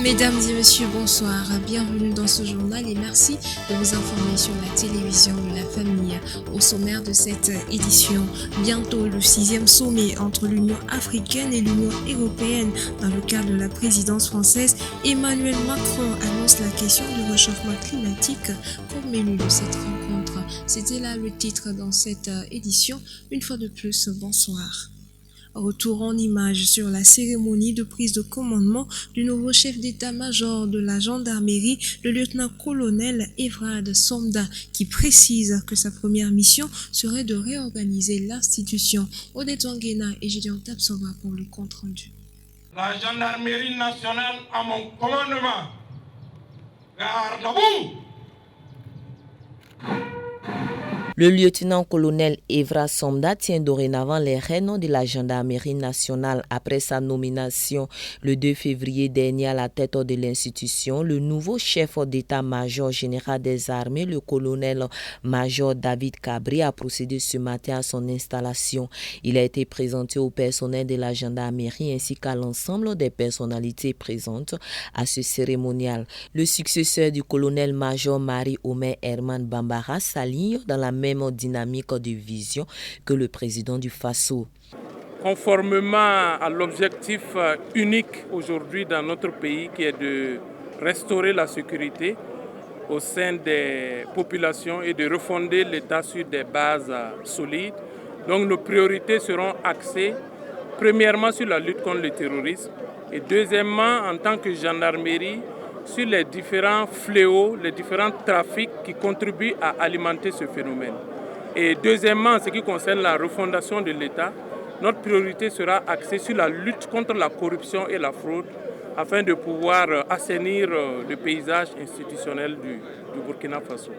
Mesdames et messieurs, bonsoir. Bienvenue dans ce journal et merci de vous informer sur la télévision de la famille. Au sommaire de cette édition, bientôt le 6e sommet entre l'Union africaine et l'Union européenne. Dans le cadre de la présidence française, Emmanuel Macron annonce la question du réchauffement climatique comme menu de cette rencontre. C'était là le titre dans cette édition. Une fois de plus, bonsoir. Retour en images sur la cérémonie de prise de commandement du nouveau chef d'état-major de la gendarmerie, le lieutenant-colonel Evrard Somda, qui précise que sa première mission serait de réorganiser l'institution. Odette Wanguena et Gideon Tapsova pour le compte-rendu. La gendarmerie nationale à mon commandement. Garde à vous! Le lieutenant-colonel Evrard Somda tient dorénavant les rênes de la gendarmerie nationale après sa nomination le 2 février dernier à la tête de l'institution. Le nouveau chef d'état-major général des armées, le colonel-major David Cabri, a procédé ce matin à son installation. Il a été présenté au personnel de la gendarmerie ainsi qu'à l'ensemble des personnalités présentes à ce cérémonial. Le successeur du colonel-major Marie-Omer Herman Bambara s'aligne dans la même dynamique de vision que le président du Faso. Conformément à l'objectif unique aujourd'hui dans notre pays qui est de restaurer la sécurité au sein des populations et de refonder l'État sur des bases solides. Donc nos priorités seront axées premièrement sur la lutte contre le terrorisme et deuxièmement en tant que gendarmerie sur les différents fléaux, les différents trafics qui contribuent à alimenter ce phénomène. Et deuxièmement, en ce qui concerne la refondation de l'État, notre priorité sera axée sur la lutte contre la corruption et la fraude afin de pouvoir assainir le paysage institutionnel du Burkina Faso.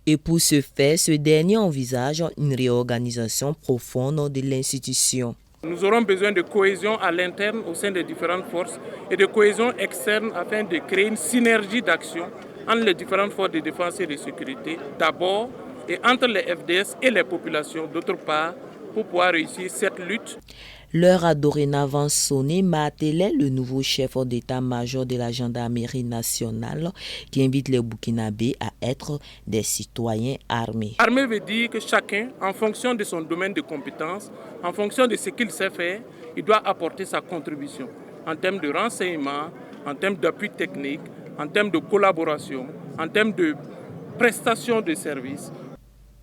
Et pour ce faire, ce dernier envisage une réorganisation profonde de l'institution. Nous aurons besoin de cohésion à l'interne au sein des différentes forces et de cohésion externe afin de créer une synergie d'action entre les différentes forces de défense et de sécurité d'abord et entre les FDS et les populations d'autre part pour pouvoir réussir cette lutte. L'heure a dorénavant sonné, martelait le nouveau chef d'état-major de la gendarmerie nationale qui invite les Burkinabés à être des citoyens armés. Armé veut dire que chacun, en fonction de son domaine de compétence, en fonction de ce qu'il sait faire, il doit apporter sa contribution en termes de renseignement, en termes d'appui technique, en termes de collaboration, en termes de prestation de services.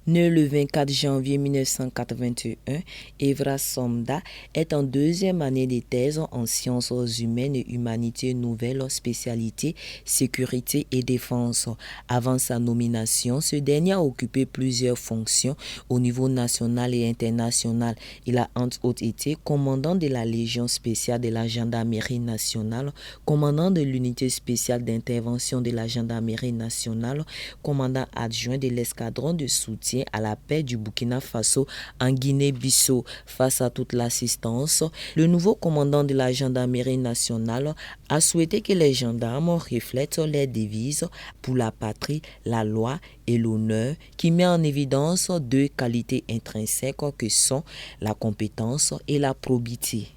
Né le 24 janvier 1981, Evrard Somda est en deuxième année de thèse en sciences humaines et humanités nouvelles, spécialité sécurité et défense. Avant sa nomination, ce dernier a occupé plusieurs fonctions au niveau national et international. Il a entre autres été commandant de la Légion spéciale de la gendarmerie nationale, commandant de l'unité spéciale d'intervention de la gendarmerie nationale, commandant adjoint de l'escadron de soutien à la paix du Burkina Faso en Guinée-Bissau. Face à toute l'assistance, le nouveau commandant de la gendarmerie nationale a souhaité que les gendarmes reflètent les devises pour la patrie, la loi et l'honneur, qui met en évidence deux qualités intrinsèques que sont la compétence et la probité.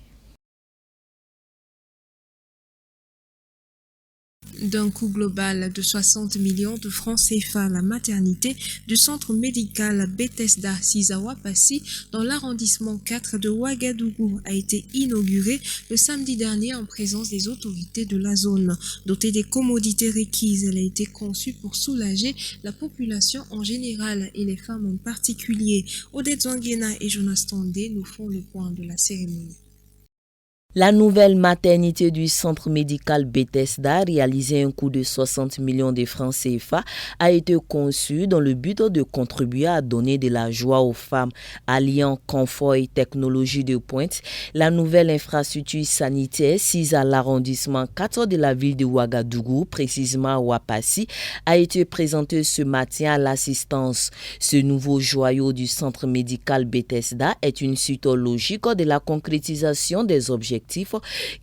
D'un coût global de 60 millions de francs CFA, la maternité du centre médical Bethesda Sizawa Passy dans l'arrondissement 4 de Ouagadougou a été inaugurée le samedi dernier en présence des autorités de la zone. Dotée des commodités requises, elle a été conçue pour soulager la population en général et les femmes en particulier. Odette Wanguena et Jonas Tondé nous font le point de la cérémonie. La nouvelle maternité du centre médical Bethesda, réalisée à un coût de 60 millions de francs CFA, a été conçue dans le but de contribuer à donner de la joie aux femmes. Alliant confort et technologie de pointe, la nouvelle infrastructure sanitaire, sise à l'arrondissement 4 de la ville de Ouagadougou, précisément à Ouapassi, a été présentée ce matin à l'assistance. Ce nouveau joyau du centre médical Bethesda est une suite logique de la concrétisation des objectifs objectif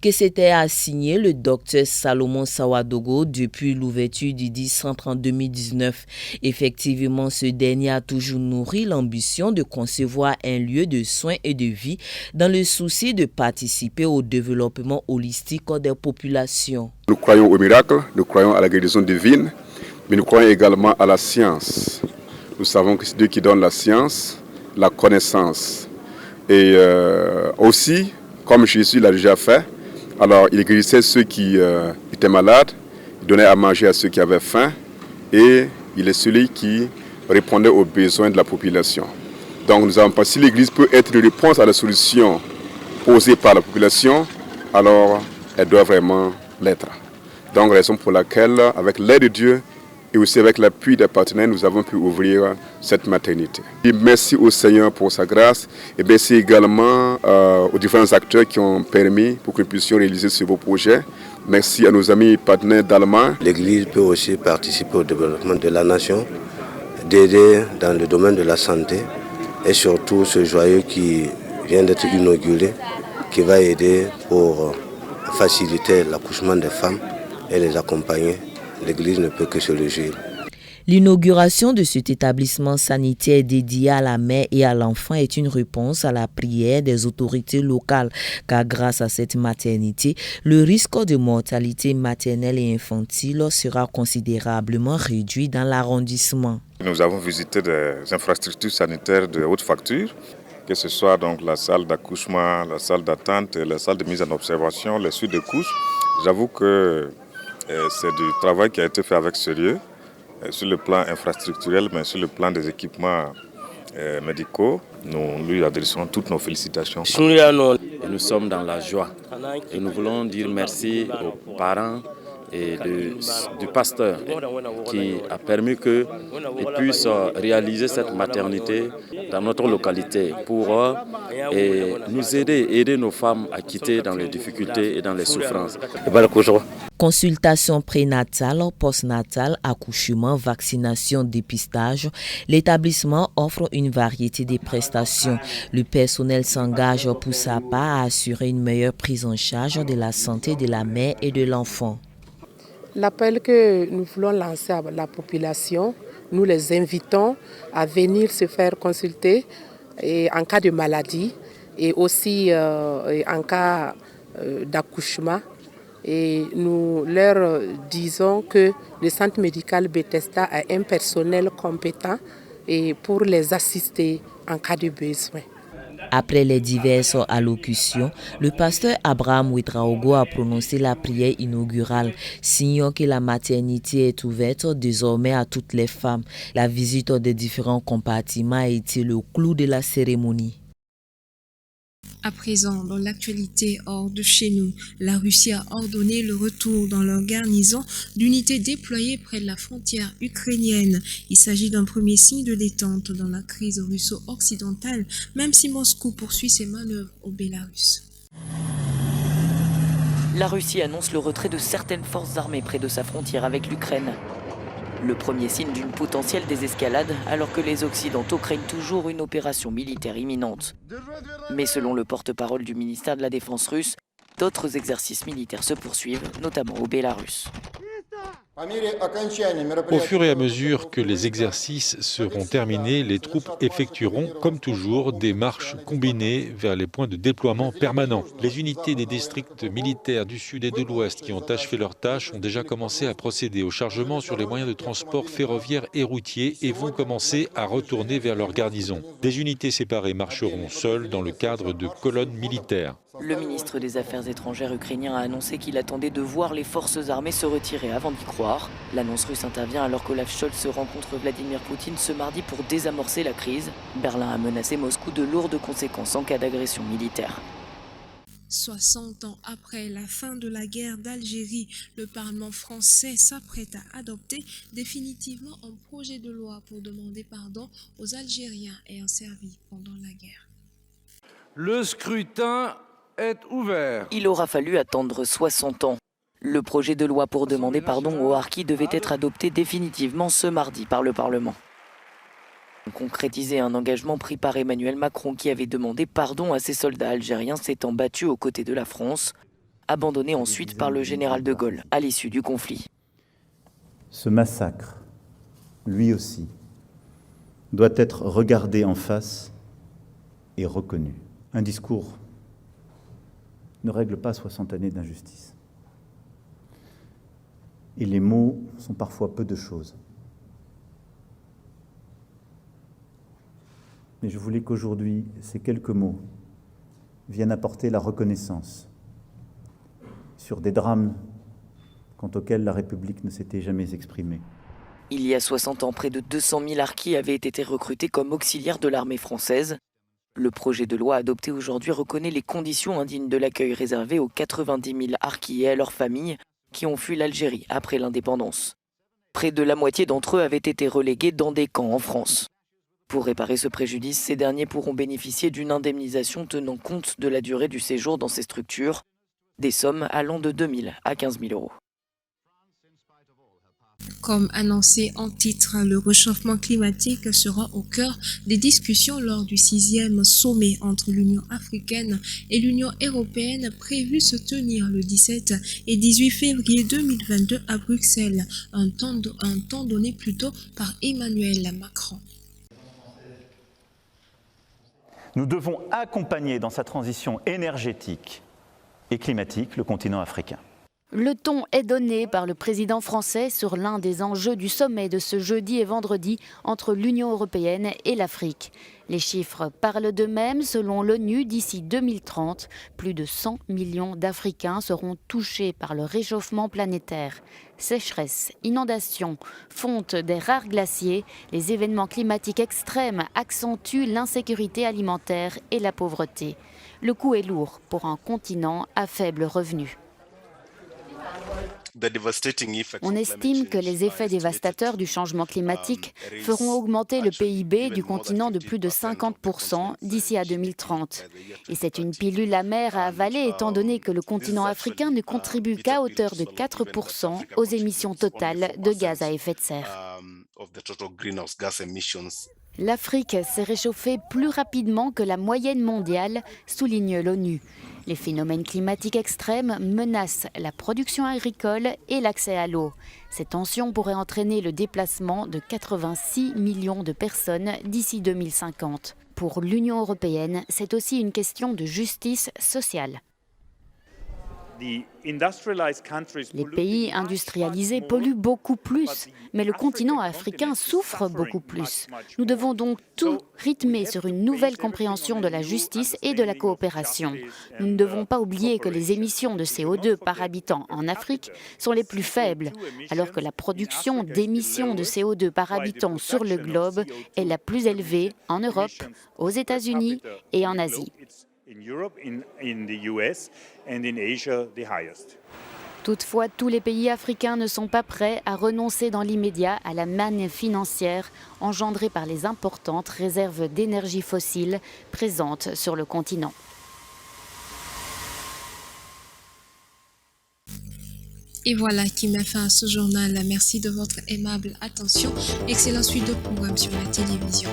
que s'était assigné le docteur Salomon Sawadogo depuis l'ouverture du dit centre en 2019. Effectivement, ce dernier a toujours nourri l'ambition de concevoir un lieu de soins et de vie dans le souci de participer au développement holistique des populations. Nous croyons au miracle, nous croyons à la guérison divine, mais nous croyons également à la science. Nous savons que c'est Dieu qui donne la science, la connaissance. Et aussi, comme Jésus l'a déjà fait, alors il guérissait ceux qui étaient malades, il donnait à manger à ceux qui avaient faim, et il est celui qui répondait aux besoins de la population. Donc nous avons pensé que si l'Église peut être une réponse à la solution posée par la population, alors elle doit vraiment l'être. Donc raison pour laquelle, avec l'aide de Dieu et aussi avec l'appui des partenaires, nous avons pu ouvrir cette maternité. Et merci au Seigneur pour sa grâce et merci également aux différents acteurs qui ont permis pour que nous puissions réaliser ce beau projet. Merci à nos amis partenaires d'Allemagne. L'Église peut aussi participer au développement de la nation, d'aider dans le domaine de la santé et surtout ce joyau qui vient d'être inauguré, qui va aider pour faciliter l'accouchement des femmes et les accompagner. L'Église ne peut que se réjouir. L'inauguration de cet établissement sanitaire dédié à la mère et à l'enfant est une réponse à la prière des autorités locales, car grâce à cette maternité, le risque de mortalité maternelle et infantile sera considérablement réduit dans l'arrondissement. Nous avons visité des infrastructures sanitaires de haute facture, que ce soit donc la salle d'accouchement, la salle d'attente, la salle de mise en observation, les suites de couches. J'avoue que c'est du travail qui a été fait avec sérieux sur le plan infrastructurel, mais sur le plan des équipements médicaux. Nous lui adressons toutes nos félicitations. Et nous sommes dans la joie et nous voulons dire merci aux parents et du pasteur qui a permis qu'ils puissent réaliser cette maternité dans notre localité pour nous aider nos femmes à quitter dans les difficultés et dans les souffrances. Consultation prénatale, postnatale, accouchement, vaccination, dépistage, l'établissement offre une variété de prestations. Le personnel s'engage pour sa part à assurer une meilleure prise en charge de la santé de la mère et de l'enfant. L'appel que nous voulons lancer à la population, nous les invitons à venir se faire consulter en cas de maladie et aussi en cas d'accouchement. Et nous leur disons que le centre médical Bethesda a un personnel compétent et pour les assister en cas de besoin. Après les diverses allocutions, le pasteur Abraham Ouedraogo a prononcé la prière inaugurale, signant que la maternité est ouverte désormais à toutes les femmes. La visite des différents compartiments a été le clou de la cérémonie. À présent, dans l'actualité hors de chez nous, la Russie a ordonné le retour dans leur garnison d'unités déployées près de la frontière ukrainienne. Il s'agit d'un premier signe de détente dans la crise russo-occidentale, même si Moscou poursuit ses manœuvres au Bélarus. La Russie annonce le retrait de certaines forces armées près de sa frontière avec l'Ukraine. Le premier signe d'une potentielle désescalade alors que les Occidentaux craignent toujours une opération militaire imminente. Mais selon le porte-parole du ministère de la Défense russe, d'autres exercices militaires se poursuivent, notamment au Bélarus. Au fur et à mesure que les exercices seront terminés, les troupes effectueront, comme toujours, des marches combinées vers les points de déploiement permanents. Les unités des districts militaires du Sud et de l'Ouest qui ont achevé leurs tâches ont déjà commencé à procéder au chargement sur les moyens de transport ferroviaires et routiers et vont commencer à retourner vers leur garnison. Des unités séparées marcheront seules dans le cadre de colonnes militaires. Le ministre des Affaires étrangères ukrainien a annoncé qu'il attendait de voir les forces armées se retirer avant d'y croire. L'annonce russe intervient alors qu'Olaf Scholz se rencontre Vladimir Poutine ce mardi pour désamorcer la crise. Berlin a menacé Moscou de lourdes conséquences en cas d'agression militaire. 60 ans après la fin de la guerre d'Algérie, le Parlement français s'apprête à adopter définitivement un projet de loi pour demander pardon aux Algériens ayant servi pendant la guerre. Le scrutin est ouvert. Il aura fallu attendre 60 ans. Le projet de loi pour demander pardon aux harkis devait être adopté définitivement ce mardi par le Parlement. Concrétiser un engagement pris par Emmanuel Macron qui avait demandé pardon à ses soldats algériens s'étant battus aux côtés de la France, abandonné ensuite par le général de Gaulle à l'issue du conflit. Ce massacre, lui aussi, doit être regardé en face et reconnu. Un discours ne règle pas 60 années d'injustice. Et les mots sont parfois peu de choses. Mais je voulais qu'aujourd'hui, ces quelques mots viennent apporter la reconnaissance sur des drames quant auxquels la République ne s'était jamais exprimée. Il y a 60 ans, près de 200 000 harkis avaient été recrutés comme auxiliaires de l'armée française. Le projet de loi adopté aujourd'hui reconnaît les conditions indignes de l'accueil réservé aux 90 000 harkis et à leurs familles qui ont fui l'Algérie après l'indépendance. Près de la moitié d'entre eux avaient été relégués dans des camps en France. Pour réparer ce préjudice, ces derniers pourront bénéficier d'une indemnisation tenant compte de la durée du séjour dans ces structures, des sommes allant de 2 000 à 15 000 euros. Comme annoncé en titre, le réchauffement climatique sera au cœur des discussions lors du 6e sommet entre l'Union africaine et l'Union européenne prévu se tenir le 17 et 18 février 2022 à Bruxelles, un temps donné plutôt par Emmanuel Macron. Nous devons accompagner dans sa transition énergétique et climatique le continent africain. Le ton est donné par le président français sur l'un des enjeux du sommet de ce jeudi et vendredi entre l'Union européenne et l'Afrique. Les chiffres parlent d'eux-mêmes. Selon l'ONU, d'ici 2030, plus de 100 millions d'Africains seront touchés par le réchauffement planétaire. Sécheresse, inondations, fonte des rares glaciers, les événements climatiques extrêmes accentuent l'insécurité alimentaire et la pauvreté. Le coût est lourd pour un continent à faible revenu. On estime que les effets dévastateurs du changement climatique feront augmenter le PIB du continent de plus de 50% d'ici à 2030. Et c'est une pilule amère à avaler étant donné que le continent africain ne contribue qu'à hauteur de 4% aux émissions totales de gaz à effet de serre. L'Afrique s'est réchauffée plus rapidement que la moyenne mondiale, souligne l'ONU. Les phénomènes climatiques extrêmes menacent la production agricole et l'accès à l'eau. Ces tensions pourraient entraîner le déplacement de 86 millions de personnes d'ici 2050. Pour l'Union européenne, c'est aussi une question de justice sociale. Les pays industrialisés polluent beaucoup plus, mais le continent africain souffre beaucoup plus. Nous devons donc tout rythmer sur une nouvelle compréhension de la justice et de la coopération. Nous ne devons pas oublier que les émissions de CO2 par habitant en Afrique sont les plus faibles, alors que la production d'émissions de CO2 par habitant sur le globe est la plus élevée en Europe, aux États-Unis et en Asie. Toutefois, tous les pays africains ne sont pas prêts à renoncer dans l'immédiat à la manne financière engendrée par les importantes réserves d'énergie fossile présentes sur le continent. Et voilà qui met fin à ce journal. Merci de votre aimable attention. Excellente suite de programmes sur la télévision.